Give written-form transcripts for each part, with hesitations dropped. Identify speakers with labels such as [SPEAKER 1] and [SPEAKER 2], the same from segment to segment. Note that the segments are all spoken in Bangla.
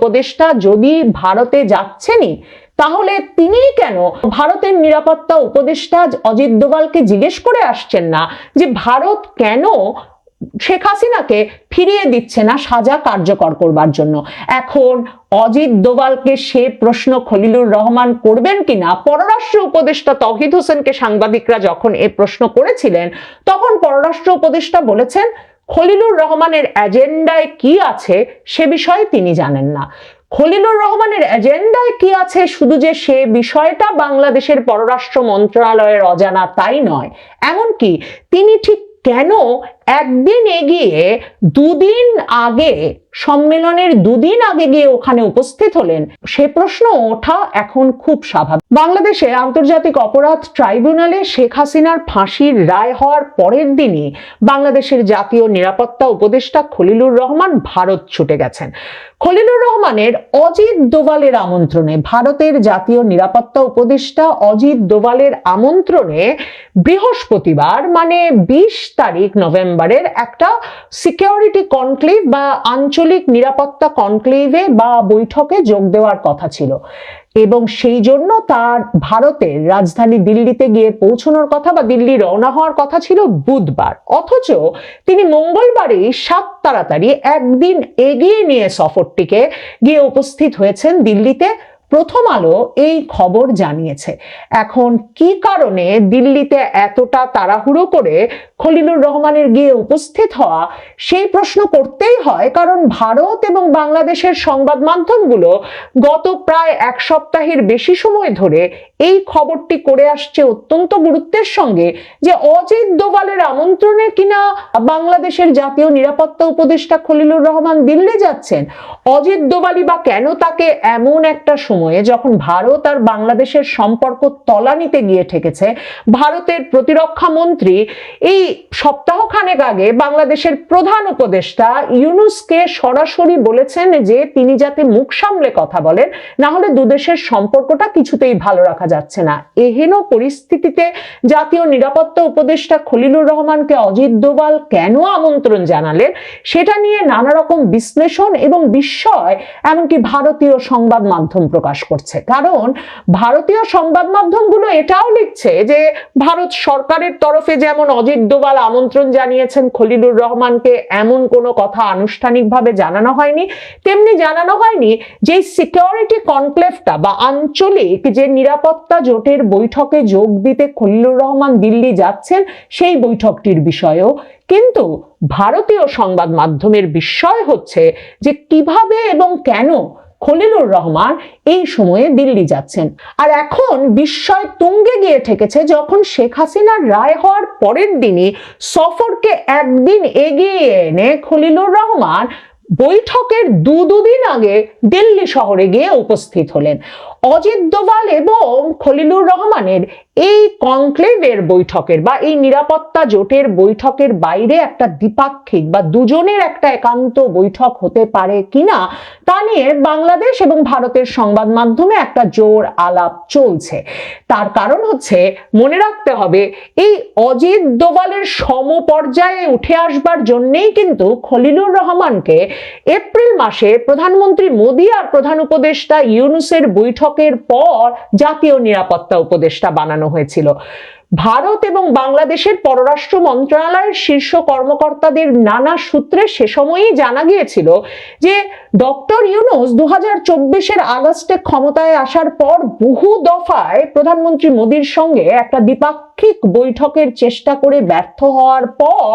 [SPEAKER 1] উপদেষ্টা যদি ভারতে যাচ্ছেনই, তাহলে তিনি কেন ভারতের নিরাপত্তা উপদেষ্টা অজিত দোভালকে জিজ্ঞেস করে আসছেন না যে ভারত কেন শেখ হাসিনাকে ফিরিয়ে দিচ্ছে না সাজা কার্যকর করবার জন্য? এখন অজিত দোভালকে সে প্রশ্ন খলিলুর রহমান করবেন কিনা, পররাষ্ট্র উপদেষ্টা তৌহিদ হোসেনকে সাংবাদিকরা যখন এই প্রশ্ন করেছিলেন, তখন পররাষ্ট্র উপদেষ্টা বলেছেন খলিলুর রহমানের এজেন্ডায় কি আছে সে বিষয়ে তিনি জানেন না। খলিলুর রহমানের এজেন্ডায় কি আছে শুধু যে সে বিষয়টা বাংলাদেশের পররাষ্ট্র মন্ত্রণালয়ের অজানা তাই নয়, এমনকি তিনি ঠিক কেন একদিন এগিয়ে দুদিন আগে, সম্মেলনের দুদিন আগে গিয়ে ওখানে উপস্থিত হলেন, সে প্রশ্ন ওঠা এখন খুব স্বাভাবিক। বাংলাদেশে আন্তর্জাতিক অপরাধ ট্রাইব্যুনালে শেখ হাসিনার ফাঁসির রায় হওয়ার পরের দিনই বাংলাদেশের জাতীয় নিরাপত্তা উপদেষ্টা খলিলুর রহমান ভারত ছুটে গেছেন। খলিলুর রহমানের অজিত দোভালের আমন্ত্রণে, ভারতের জাতীয় নিরাপত্তা উপদেষ্টা অজিত দোভালের আমন্ত্রণে বৃহস্পতিবার মানে 20 তারিখ নভেম্বরের একটা সিকিউরিটি কনক্লেভ বা আঞ্চলিক নিরাপত্তা কনক্লেভে বা বৈঠকে যোগ দেওয়ার কথা ছিল, এবং সেই জন্য তার ভারতের রাজধানী দিল্লিতে গিয়ে পৌঁছানোর কথা বা দিল্লি রওনা হওয়ার কথা ছিল বুধবার। অথচ তিনি মঙ্গলবারই 7 তাড়াতাড়ি একদিন এগিয়ে নিয়ে সফরটিকে গিয়ে উপস্থিত হয়েছেন দিল্লিতে। প্রথম আলো এই খবর জানিয়েছে। এখন কি কারণে দিল্লিতে এতটা তাড়াহুড়ো করে খলিলুর রহমানের গিয়ে উপস্থিত হওয়া, সেই প্রশ্ন করতেই হয়, কারণ ভারত এবং বাংলাদেশের সংবাদ মাধ্যমগুলো গত প্রায় 1 সপ্তাহের বেশি সময় ধরে এই খবরটি করে আসছে অত্যন্ত গুরুত্বের সঙ্গে যে অজিত দোভালের আমন্ত্রণে কিনা বাংলাদেশের জাতীয় নিরাপত্তা উপদেষ্টা খলিলুর রহমান দিল্লি যাচ্ছেন। অজিত দোভালই বা কেন তাকে এমন একটা সময়ে, যখন ভারত আর বাংলাদেশের সম্পর্ক তলানিতে গিয়ে ঠেকেছে, ভারতের প্রতিরক্ষা মন্ত্রী এই সপ্তাহখানেক আগে বাংলাদেশের প্রধান উপদেষ্টা ইউনূসকে সরাসরি বলেছেন যে তিনি যাতে মুখ সামলে কথা বলেন, না হলে দুদেশের সম্পর্কটা কিছুতেই ভালো রাখা যাচ্ছে না। এহেন পরিস্থিতিতে জাতীয় নিরাপত্তা উপদেষ্টা খলিলুর রহমানকে অজিত দোভাল কেন আমন্ত্রণ জানালেন, সেটা নিয়ে নানা রকম বিশ্লেষণ এবং বিস্ময় এমনকি ভারতীয় সংবাদ মাধ্যম প্রকাশ করছে। কারণ ভারতীয় সংবাদ মাধ্যমগুলো এটাও লিখছে যে ভারত সরকারের তরফে যেমন অজিত দোভাল আমন্ত্রণ জানিয়েছেন খলিলুর রহমানকে, এমন কোনো কথা আনুষ্ঠানিকভাবে জানানো হয়নি, তেমনি জানানো হয়নি যে সিকিউরিটি কনক্লেভটা বা আঞ্চলিক যে নিরাপত্তা জোটের বৈঠকে যোগ দিতে খলিলুর রহমান দিল্লি যাচ্ছেন সেই বৈঠকটির বিষয়েও। কিন্তু ভারতীয় সংবাদ মাধ্যমের বিস্ময় হচ্ছে যে কিভাবে এবং কেন খলিলুর রহমান এই সময়ে দিল্লি যাচ্ছেন। আর এখন বিস্ময় তুঙ্গে গিয়ে ঠেকেছে যখন শেখ হাসিনার রায় হওয়ার পরের দিনই সফরকে একদিন এগিয়ে এনে খলিলুর রহমান বৈঠকের দুদিন আগে দিল্লি শহরে গিয়ে উপস্থিত হলেন। অজিত দোভাল এবং খলিলুর রহমানের এই কনক্লেভের বৈঠকের বা এই নিরাপত্তা জোটের বৈঠকের বাইরে একটা দ্বিপাক্ষিক বা দুজনের একটা একান্ত বৈঠক হতে পারে কিনা তা নিয়ে বাংলাদেশ এবং ভারতের সংবাদ মাধ্যমে একটা জোর আলাপ চলছে। তার কারণ হচ্ছে, মনে রাখতে হবে, এই অজিত দোভালের সমপর্যায়ে উঠে আসবার জন্যই কিন্তু খলিলুর রহমানকে এপ্রিল মাসে প্রধানমন্ত্রী মোদী আর প্রধান উপদেষ্টা ইউনূসের বৈঠকের পর জাতীয় নিরাপত্তা উপদেষ্টা বানানো হয়েছিল। ভারত এবং বাংলাদেশের পররাষ্ট্র মন্ত্রণালয়ের শীর্ষ কর্মকর্তাদের নানা সূত্রে সে সময়ই জানা গিয়েছিল যে ডক্টর ইউনূস 2024-এর আগস্টে ক্ষমতায় আসার পর বহু দফায় প্রধানমন্ত্রী মোদীর সঙ্গে একটা দ্বিপাক্ষিক বৈঠকের চেষ্টা করে ব্যর্থ হওয়ার পর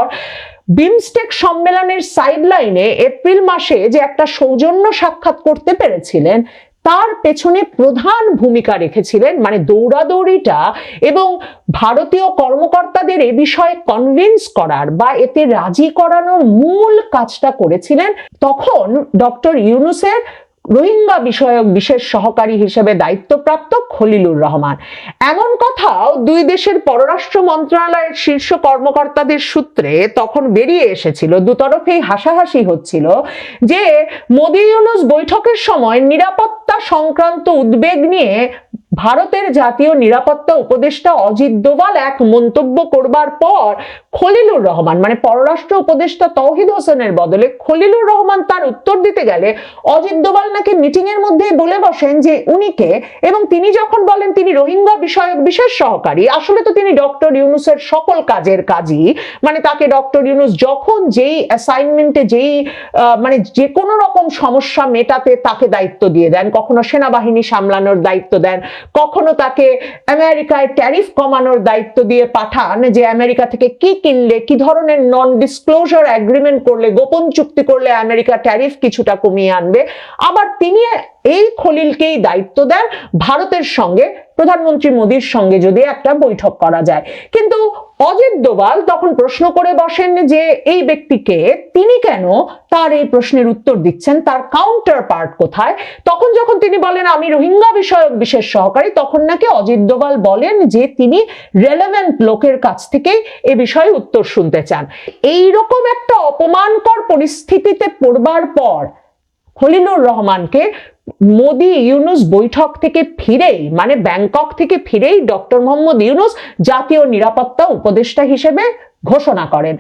[SPEAKER 1] বিমস্টেক সম্মেলনের সাইডলাইনে এপ্রিল মাসে যে একটা সৌজন্য সাক্ষাৎ করতে পেরেছিলেন, তার পেছনে প্রধান ভূমিকা রেখেছিলেন, মানে দৌড়াদৌড়িটা এবং ভারতীয় কর্মকর্তাদের এ বিষয়ে কনভিন্স করার বা এতে রাজি করানোর মূল কাজটা করেছিলেন তখন ডক্টর ইউনূসের রোহিঙ্গা বিষয়ক বিশেষ সহকারী হিসেবে দায়িত্বপ্রাপ্ত খলিলুর রহমান। এমন কথাও দুই দেশের পররাষ্ট্র মন্ত্রণালয়ের শীর্ষ কর্মকর্তাদের সূত্রে তখন বেরিয়ে এসেছিল। দুতরফেই হাসাহাসি হচ্ছিল যে মোদী ইউনূস বৈঠকের সময় নিরাপত্তা সংক্রান্ত উদ্বেগ নিয়ে ভারতের জাতীয় নিরাপত্তা উপদেষ্টা অজিত দোভাল এক মন্তব্য করবার পর খলিলুর রহমান মানে পররাষ্ট্র উপদেষ্টা তৌহিদ হোসেনের বদলে খলিলুর রহমান তার উত্তর দিতে গেলে অজিত দোভাল নাকি মিটিং এর মধ্যেই বলে বসেন যে উনি কে, এবং তিনি যখন বলেন তিনি রোহিঙ্গা বিষয়ক বিশেষ সহকারী, আসলে তো তিনি ডক্টর ইউনূসের সকল কাজের কাজী, মানে তাকে ডক্টর ইউনূস যখন যেই অ্যাসাইনমেন্টে যেই মানে যে কোনো রকম সমস্যা মেটাতে তাকে দায়িত্ব দিয়ে দেন, কখনো সেনাবাহিনী সামলানোর দায়িত্ব দেন, কখনো তাকে আমেরিকায় ট্যারিফ কমানোর দায়িত্ব দিয়ে পাঠান, যে আমেরিকা থেকে কি কিনলে কি ধরনের নন ডিসক্লোজার এগ্রিমেন্ট করলে, গোপন চুক্তি করলে আমেরিকা ট্যারিফ কিছুটা কমিয়ে আনবে। আবার তিনি এই খলিলকেই দায়িত্ব দেন ভারতের সঙ্গে, প্রধানমন্ত্রী মোদীর সঙ্গে যদি একটা বৈঠক করা যায়। কিন্তু অজিত দোভাল তখন প্রশ্ন করে বসেন যে এই ব্যক্তিকে, তিনি কেন তার এই প্রশ্নের উত্তর দিচ্ছেন, তার কাউন্টার পার্ট কোথায়। তখন যখন তিনি বলেন আমি রোহিঙ্গা বিষয়ক বিশেষ সহকারী, তখন নাকি অজিত দোভাল বলেন যে তিনি রেলেভেন্ট লোকের কাছ থেকেই এ বিষয়ে উত্তর শুনতে চান। এইরকম একটা অপমানকর পরিস্থিতিতে পড়বার পর খলিলুর রহমানকে মোদি ইউনূস বৈঠক থেকে ফিরেই, মানে ব্যাংকক থেকে ফিরেই ডক্টর মোহাম্মদ ইউনূস জাতীয় নিরাপত্তা উপদেষ্টা হিসেবে ঘোষণা করেন।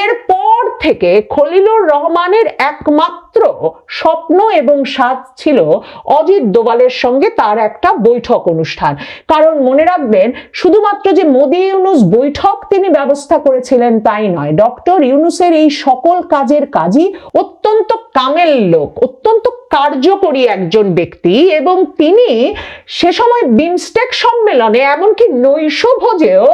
[SPEAKER 1] এরপর থেকে খলিলুর রহমানের একমাত্র স্বপ্ন এবং স্বাদ ছিল অজিত দোভালের সঙ্গে তার একটা বৈঠক অনুষ্ঠান। কারণ মনে রাখবেন, শুধুমাত্র যে মোদি ইউনূস বৈঠক তিনি ব্যবস্থা করেছিলেন তাই নয়, ডক্টর ইউনূসের এই সকল কাজের কাজই অত্যন্ত কামেল লোক, অত্যন্ত কার্যকরী একজন ব্যক্তি, এবং তিনি সে সময় বিমস্টেক সম্মেলনে এমনকি নৈশভোজেও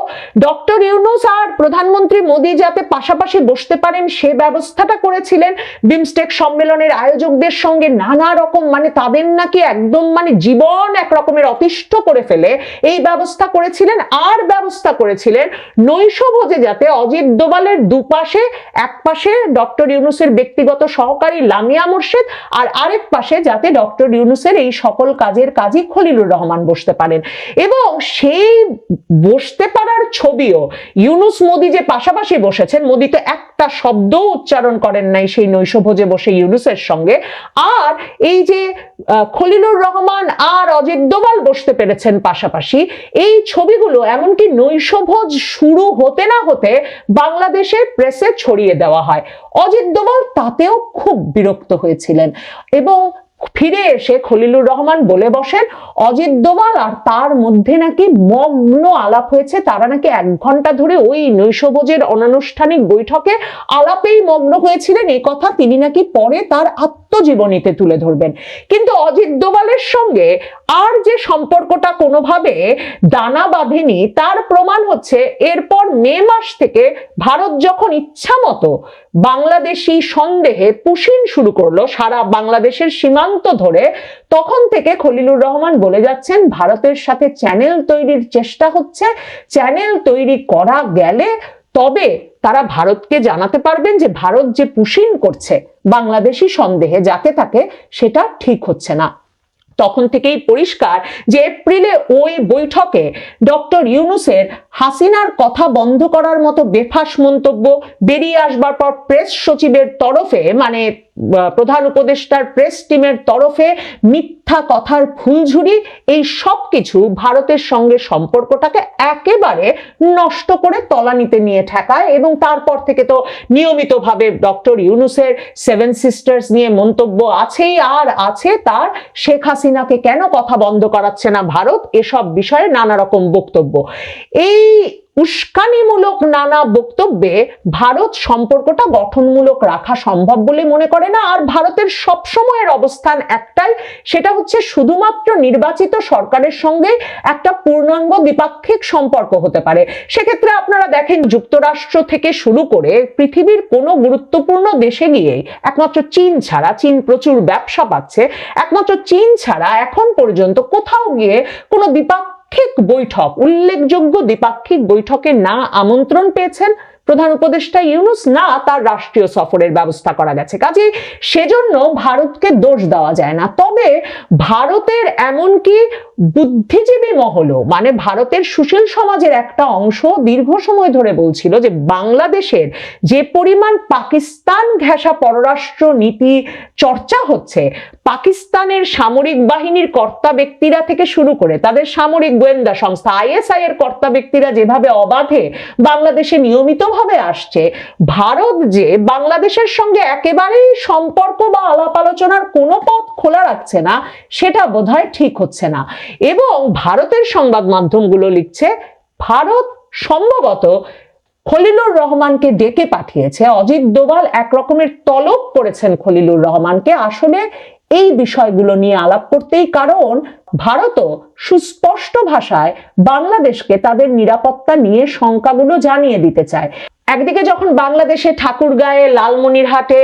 [SPEAKER 1] ডক্টর ইউনূস আর প্রধানমন্ত্রী মোদী যাতে পাশাপাশি বসতে পারেন সে ব্যবস্থাটা করেছিলেন। বিমস্টেক সম্মেলনের আয়োজকদের সঙ্গে নানা রকম, মানে তাদের নাকি একদম মানে জীবন এক রকমের অতিষ্ঠ করে ফেলে এই ব্যবস্থা করেছিলেন। আর ব্যবস্থা করেছিলেন নৈশভোজে যাতে অজিত দোভালের দুপাশে, এক পাশে ডক্টর ইউনূসের ব্যক্তিগত সহকারী লামিয়া মোর্শেদ, আর আরেক পাশে যাতে ডক্টর ইউনূসের এই সকল কাজের কাজী খলিলুর রহমান বসতে পারেন। এবং সেই বসতে পারার ছবিও, ইউনূস মোদী যে পাশাপাশি বসেছেন, মোদী তো একটা শব্দ উচ্চারণ করেন নাই সেই নৈশভোজে বসে ইউনূসের সঙ্গে, আর এই যে খলিলুর রহমান আর অজিত দোভাল বসতে পেরেছেন পাশাপাশি, এই ছবিগুলো এমনকি নৈশভোজ শুরু হতে না হতে বাংলাদেশের প্রেসে ছড়িয়ে দেওয়া হয়। অজিত দোভাল তাতেও খুব বিরক্ত হয়েছিলেন এবং ফিরে এসে খলিলুর রহমান বলে বসেন অজিত দোভাল আর তার মধ্যে নাকি মগ্ন আলাপ হয়েছে, তারা নাকি 1 ঘন্টা ধরে ওই নৈশভোজের অনানুষ্ঠানিক বৈঠকে আলাপেই মগ্ন হয়েছিলেন। এই কথা তিনি নাকি পরে তার আত্মজীবনীতে তুলে ধরবেন। কিন্তু অজিত দোভালের সঙ্গে আর যে সম্পর্কটা কোনোভাবে দানা বাঁধেনি তার প্রমাণ হচ্ছে এরপর মে মাস থেকে ভারত যখন ইচ্ছা মতো বাংলাদেশি সন্দেহে পুশিন শুরু করলো সারা বাংলাদেশের সীমান্ত ধরে, তখন থেকে খলিলুর রহমান বলে যাচ্ছেন ভারতের সাথে চ্যানেল তৈরির চেষ্টা হচ্ছে, চ্যানেল তৈরি করা গেলে তবে তারা ভারতকে জানাতে পারবেন যে ভারত যে পুশিন করছে বাংলাদেশি সন্দেহে যাকে তাকে, সেটা ঠিক হচ্ছে না। তখন থেকেই পরিষ্কার যে এপ্রিলে ওই বৈঠকে ডক্টর ইউনূসের হাসিনার কথা বন্ধ করার মতো বেফাঁস মন্তব্য বেরিয়ে আসবার পর প্রেস সচিবের তরফে, মানে প্রধান উপদেষ্টার প্রেস টিমের তরফে মিথ্যা কথার ফুলঝুরি, এই সব কিছু ভারতের সঙ্গে সম্পর্কটাকে একেবারে নষ্ট করে তলানিতে নিয়ে ঠেকায়। এবং তারপর থেকে তো নিয়মিতভাবে ডক্টর ইউনূসের 7 সিস্টার্স নিয়ে মন্তব্য আছেই, আর আছে তার শেখ হাসিনাকে কেন কথা বন্ধ করাচ্ছে না ভারত, এসব বিষয়ে নানা রকম বক্তব্য। এই উস্কানিমূলক নানা বক্তব্যে ভারত সম্পর্কটা গঠনমূলক রাখা সম্ভব বলে মনে করে না। আর ভারতের সবসময়ের অবস্থান একটাই, সেটা হচ্ছে শুধুমাত্র নির্বাচিত সরকারের সঙ্গে একটা পূর্ণাঙ্গ দ্বিপাক্ষিক সম্পর্ক হতে পারে। সেক্ষেত্রে আপনারা দেখেন যুক্তরাষ্ট্র থেকে শুরু করে পৃথিবীর কোনো গুরুত্বপূর্ণ দেশে গিয়ে, একমাত্র চীন ছাড়া, চীন প্রচুর ব্যবসা পাচ্ছে, একমাত্র চীন ছাড়া এখন পর্যন্ত কোথাও গিয়ে কোনো বৈঠক, উল্লেখযোগ্য দ্বিপাক্ষিক বৈঠকে না আমন্ত্রণ পেয়েছেন প্রধান উপদেষ্টা ইউনূস, না তার রাষ্ট্রীয় সফরের ব্যবস্থা করা গেছে। কাজেই সেজন্য ভারতকে দোষ দেওয়া যায় না। তবে তবে ভারতের এমনকি বুদ্ধিজীবী মহলও, মানে ভারতের সুশীল সমাজের একটা অংশ দীর্ঘ সময় ধরে বলছিল যে বাংলাদেশের যে পরিমাণ পাকিস্তান ঘেঁষা পররাষ্ট্র নীতি চর্চা হচ্ছে, পাকিস্তানের সামরিক বাহিনীর কর্তা ব্যক্তিরা থেকে শুরু করে তাদের সামরিক গোয়েন্দা সংস্থা আইএসআই এর কর্তা ব্যক্তিরা যেভাবে অবাধে বাংলাদেশে নিয়মিতভাবে আসছে, ভারত যে বাংলাদেশের সঙ্গে একেবারেই সম্পর্ক বা আলাপ আলোচনার কোনো পথ খোলা রাখছে না, সেটা বোধহয় ঠিক হচ্ছে না। এবং ভারতের সংবাদ মাধ্যমগুলো লিখছে ভারত সম্ভবত খলিলুর রহমানকে ডেকে পাঠিয়েছে, অজিত দোভাল এক রকমের তলব করেছেন খলিলুর রহমানকে আসলে এই বিষয়গুলো নিয়ে আলাপ করতেই, কারণ ভারতও সুস্পষ্ট ভাষায় বাংলাদেশকে তাদের নিরাপত্তা নিয়ে শঙ্কাগুলো জানিয়ে দিতে চায়। একদিকে যখন বাংলাদেশে ঠাকুরগাঁয়ে লালমনিরহাটে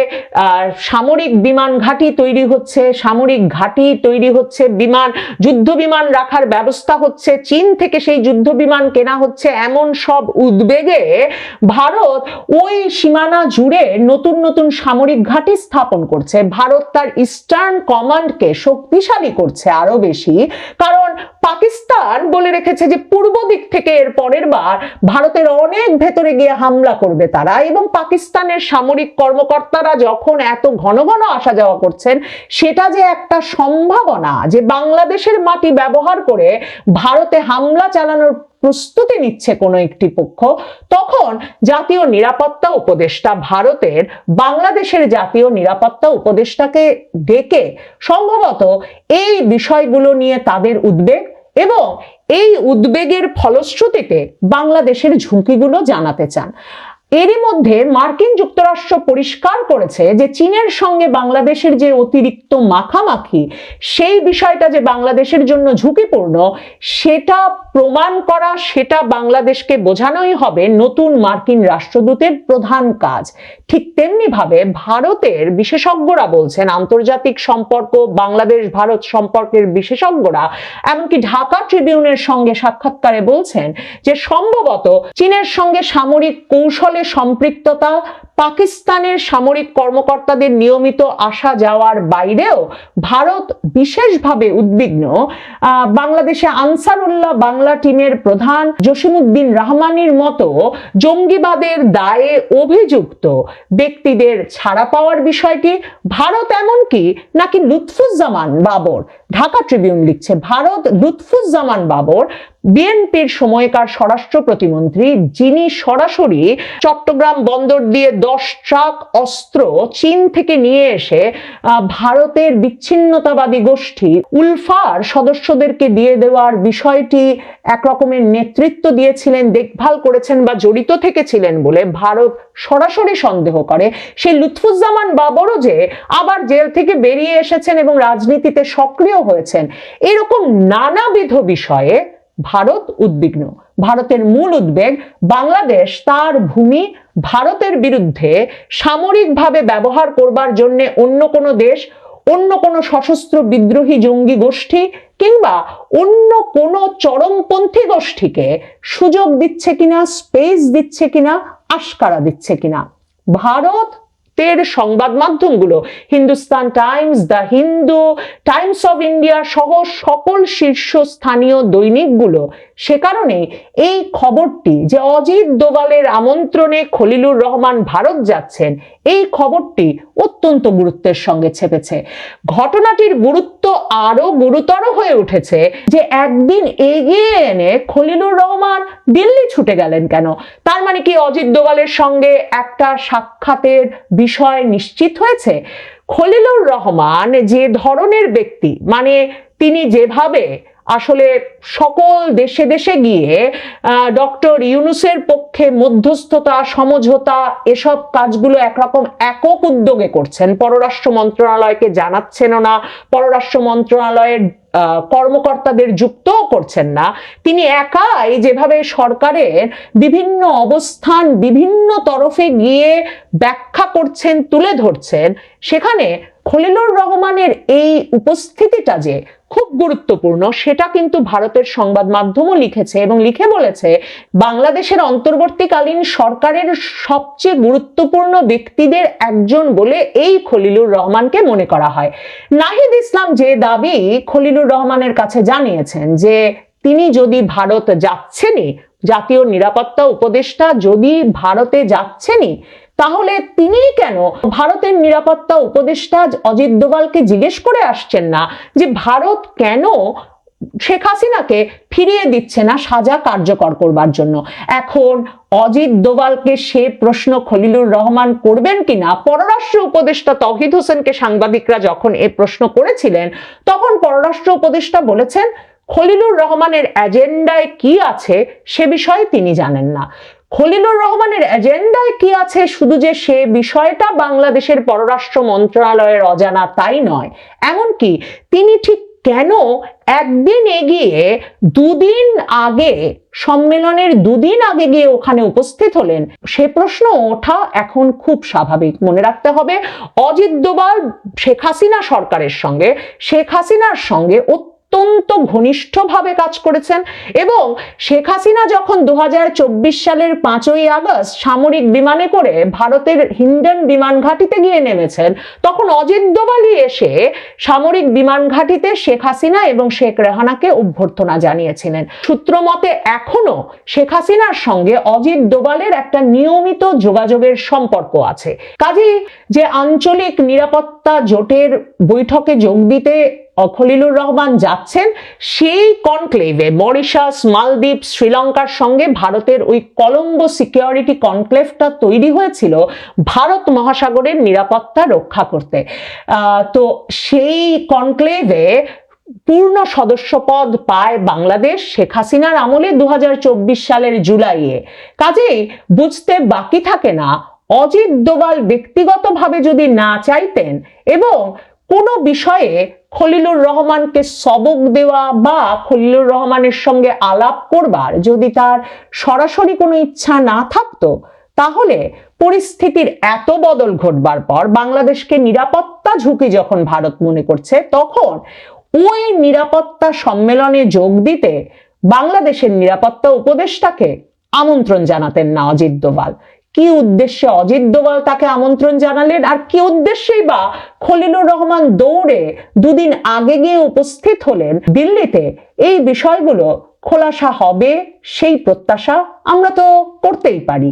[SPEAKER 1] সামরিক বিমান ঘাঁটি তৈরি হচ্ছে, সামরিক ঘাঁটি তৈরি হচ্ছে, যুদ্ধ বিমান রাখার ব্যবস্থা হচ্ছে, চীন থেকে সেই যুদ্ধ বিমান কেনা হচ্ছে, এমন সব উদ্বেগে ভারত ওই সীমানা জুড়ে নতুন নতুন সামরিক ঘাঁটি স্থাপন করছে। ভারত তার ইস্টার্ন কমান্ডকে শক্তিশালী করছে আরো বেশি, কারণ পাকিস্তান বলে রেখেছে যে পূর্ব দিক থেকে এর পরের বার ভারতের অনেক ভেতরে গিয়ে হামলা করবে তারা। এবং পাকিস্তানের সামরিক কর্মকর্তারা যখন এত ঘন ঘন আসা যাওয়া করছেন, সেটা যে একটা সম্ভাবনা যে বাংলাদেশের মাটি ব্যবহার করে ভারতে হামলা চালানোর প্রস্তুতি নিচ্ছে কোনো একটি পক্ষ, তখন জাতীয় নিরাপত্তা উপদেষ্টা ভারতের বাংলাদেশের জাতীয় নিরাপত্তা উপদেষ্টাকে ডেকে সম্ভবত এই বিষয়গুলো নিয়ে তাদের উদ্বেগ এবং এই উদ্বেগের ফলশ্রুতিতে বাংলাদেশের ঝুঁকিগুলো জানাতে চান। এরই মধ্যে মার্কিন যুক্তরাষ্ট্র পরিষ্কার করেছে যে চীনের সঙ্গে বাংলাদেশের যে অতিরিক্ত মাখামাখি, সেই বিষয়টা যে বাংলাদেশের জন্য ঝুঁকিপূর্ণ, সেটা প্রমাণ করা, সেটা বাংলাদেশকে বোঝানোই হবে নতুন মার্কিন রাষ্ট্রদূতের প্রধান কাজ। ঠিক তেমনি ভাবে ভারতের বিশেষজ্ঞরা বলছেন, আন্তর্জাতিক সম্পর্ক বাংলাদেশ ভারত সম্পর্কের বিশেষজ্ঞরা এমনকি ঢাকা ট্রিবিউনের সঙ্গে সাক্ষাৎকারে বলছেন যে সম্ভবত চীনের সঙ্গে সামরিক কৌশলে সম্পৃক্ততা, পাকিস্তানের সামরিক কর্মকর্তাদের নিয়মিত আসা যাওয়ার বাইরেও ভারত বিশেষভাবে উদ্বিগ্ন বাংলাদেশে আনসারুল্লাহ বাংলা টিমের প্রধান জসিমউদ্দিন রহমানির মতো জঙ্গিবাদের দায়ে অভিযুক্ত ব্যক্তিদের ছাড়া পাওয়ার বিষয়টি। ভারত এমনকি নাকি লুৎফুজ্জামান বাবর, ঢাকা ট্রিবিউন লিখছে, ভারত লুৎফুজ্জামান বাবর বিএনপির সময়কার স্বরাষ্ট্র প্রতিমন্ত্রী, যিনি সরাসরি চট্টগ্রাম বন্দর দিয়ে 10 ট্রাক অস্ত্র চীন থেকে নিয়ে এসে ভারতের বিচ্ছিন্নতাবাদী গোষ্ঠী উলফার সদস্যদেরকে দিয়ে দেওয়ার বিষয়টি একরকমের নেতৃত্ব দিয়েছিলেন, দেখভাল করেছেন বা জড়িত থেকেছিলেন বলে ভারত সরাসরি সন্দেহ করে। সেই লুৎফুজ্জামান বাবরও যে আবার জেল থেকে বেরিয়ে এসেছেন এবং রাজনীতিতে সক্রিয় হয়েছেন, এরকম নানাবিধ বিষয়ে ভারত উদ্বিগ্ন। ভারতের মূল উদ্বেগ বাংলাদেশ তার ভূমি ভারতের বিরুদ্ধে সামরিকভাবে ব্যবহার করবার জন্য অন্য কোনো দেশ, অন্য কোনো সশস্ত্র বিদ্রোহী জঙ্গি গোষ্ঠী কিংবা অন্য কোনো চরমপন্থী গোষ্ঠীকে সুযোগ দিচ্ছে কিনা, স্পেস দিচ্ছে কিনা, আশকারা দিচ্ছে কিনা। ভারতের সংবাদ মাধ্যমগুলো Hindustan Times, the Hindu, Times of India সহ সকল শীর্ষস্থানীয় দৈনিকগুলো সে কারণে এই খবরটি যে অজিত দোভালের আমন্ত্রণে খলিলুর রহমান ভারত যাচ্ছেন, এই খবরটি অত্যন্ত গুরুত্বের সঙ্গে ছেপেছে। ঘটনাটির গুরুত্ব আরো গুরুতর হয়ে উঠেছে যে একদিন এগিয়ে এনে খলিলুর রহমান দিল্লি ছুটে গেলেন কেন? তার মানে কি অজিত দোভালের সঙ্গে একটা সাক্ষাতের বিষয় নিশ্চিত হয়েছে? খলিলুর রহমান যে ধরনের ব্যক্তি, মানে তিনি যেভাবে আসলে সকল দেশে দেশে গিয়ে ডক্টর ইউনূসের পক্ষে মধ্যস্থতা, সমঝোতা এসব কাজগুলো একরকম একক উদ্যোগে করছেন, পররাষ্ট্র মন্ত্রণালয়কে জানাচ্ছেনও না, পররাষ্ট্র মন্ত্রণালয়ের কর্মকর্তাদের যুক্তও করছেন না। তিনি একাই যেভাবে সরকারের বিভিন্ন অবস্থান বিভিন্ন তরফে গিয়ে ব্যাখ্যা করছেন, তুলে ধরছেন, সেখানে খলিলুর রহমানের এই উপস্থিতিটা যে খুব গুরুত্বপূর্ণ সেটা কিন্তু ভারতের সংবাদ মাধ্যমও লিখেছে এবং লিখে বলেছে বাংলাদেশের অন্তর্বর্তীকালীন সরকারের সবচেয়ে গুরুত্বপূর্ণ ব্যক্তিদের একজন বলে এই খলিলুর রহমানকে মনে করা হয়। নাহিদ ইসলাম যে দাবি খলিলুর রহমানের কাছে জানিয়েছেন যে তিনি যদি ভারত যাচ্ছেনই, জাতীয় নিরাপত্তা উপদেষ্টা যদি ভারতে যাচ্ছেনই, তাহলে তিনি কেন ভারতের নিরাপত্তা উপদেষ্টা অজিত দোভালকে জিজ্ঞেস করে আসছেন না যে ভারত কেন শেখ হাসিনাকে ফিরিয়ে দিচ্ছে না সাজা কার্যকর করবার জন্য। এখন অজিত দোভালকে সে প্রশ্ন খলিলুর রহমান করবেন কিনা, পররাষ্ট্র উপদেষ্টা তৌহিদ হোসেনকে সাংবাদিকরা যখন এ প্রশ্ন করেছিলেন তখন পররাষ্ট্র উপদেষ্টা বলেছেন খলিলুর রহমানের এজেন্ডায় কি আছে সে বিষয়ে তিনি জানেন না। খলিলুর রহমানের এজেন্ডায় কি আছে শুধু যে সে বিষয়টা বাংলাদেশের পররাষ্ট্র মন্ত্রণালয়ের অজানা তাই নয়, এমনকি তিনি ঠিক কেন একদিন এগিয়ে দুদিন আগে সম্মেলনের দুদিন আগে গিয়ে ওখানে উপস্থিত হলেন সে প্রশ্ন ওঠা এখন খুব স্বাভাবিক। মনে রাখতে হবে অজিত দোভাল শেখ হাসিনা সরকারের সঙ্গে, শেখ হাসিনার সঙ্গে অত্যন্ত ঘনিষ্ঠভাবে কাজ করেছেন এবং শেখ হাসিনা যখন 2024 সালের 5ই আগস্ট সামরিক বিমানে করে ভারতের হিন্ডন বিমান ঘাঁটিতে গিয়ে নেমেছেন তখন অজিত দোভালই এসে সামরিক বিমান ঘাঁটিতে শেখ হাসিনা এবং শেখ রেহানাকে অভ্যর্থনা জানিয়েছিলেন। সূত্র মতে এখনো শেখ হাসিনার সঙ্গে অজিত দোভালের একটা নিয়মিত যোগাযোগের সম্পর্ক আছে। কাজেই যে আঞ্চলিক নিরাপত্তা জোটের বৈঠকে যোগ দিতে খলিলুর রহমান যাচ্ছেন সেই কনক্লেভে মরিশাস, মালদ্বীপ, শ্রীলঙ্কার সঙ্গে ভারতের ওই কলম্বো সিকিউরিটি কনক্লেভটা তৈরি হয়েছিল ভারত মহাসাগরের নিরাপত্তা রক্ষা করতে। তো সেই কনক্লেভে পূর্ণ সদস্যপদ পায় বাংলাদেশ শেখ হাসিনার আমলে 2024 সালের জুলাইয়ে। কাজেই বুঝতে বাকি থাকে না অজিত দোভাল ব্যক্তিগতভাবে যদি না চাইতেন এবং কোনো বিষয়ে খলিলুর রহমানকে সবক দেওয়া বা খলিলুর রহমানের সঙ্গে আলাপ করবার যদি তার সরাসরি কোনো ইচ্ছা না থাকতো, তাহলে পরিস্থিতির এত বদল ঘটবার পর বাংলাদেশকে নিরাপত্তা ঝুঁকি যখন ভারত মনে করছে তখন ওই নিরাপত্তা সম্মেলনে যোগ দিতে বাংলাদেশের নিরাপত্তা উপদেষ্টাকে আমন্ত্রণ জানাতেন না অজিত দোভাল। কি উদ্দেশ্যে অজিত দোভাল তাকে আমন্ত্রণ জানালেন আর কি উদ্দেশ্যেই বা খলিলুর রহমান দৌড়ে দুদিন আগে গিয়ে উপস্থিত হলেন দিল্লিতে, এই বিষয়গুলো খোলাসা হবে সেই প্রত্যাশা আমরা তো করতেই পারি।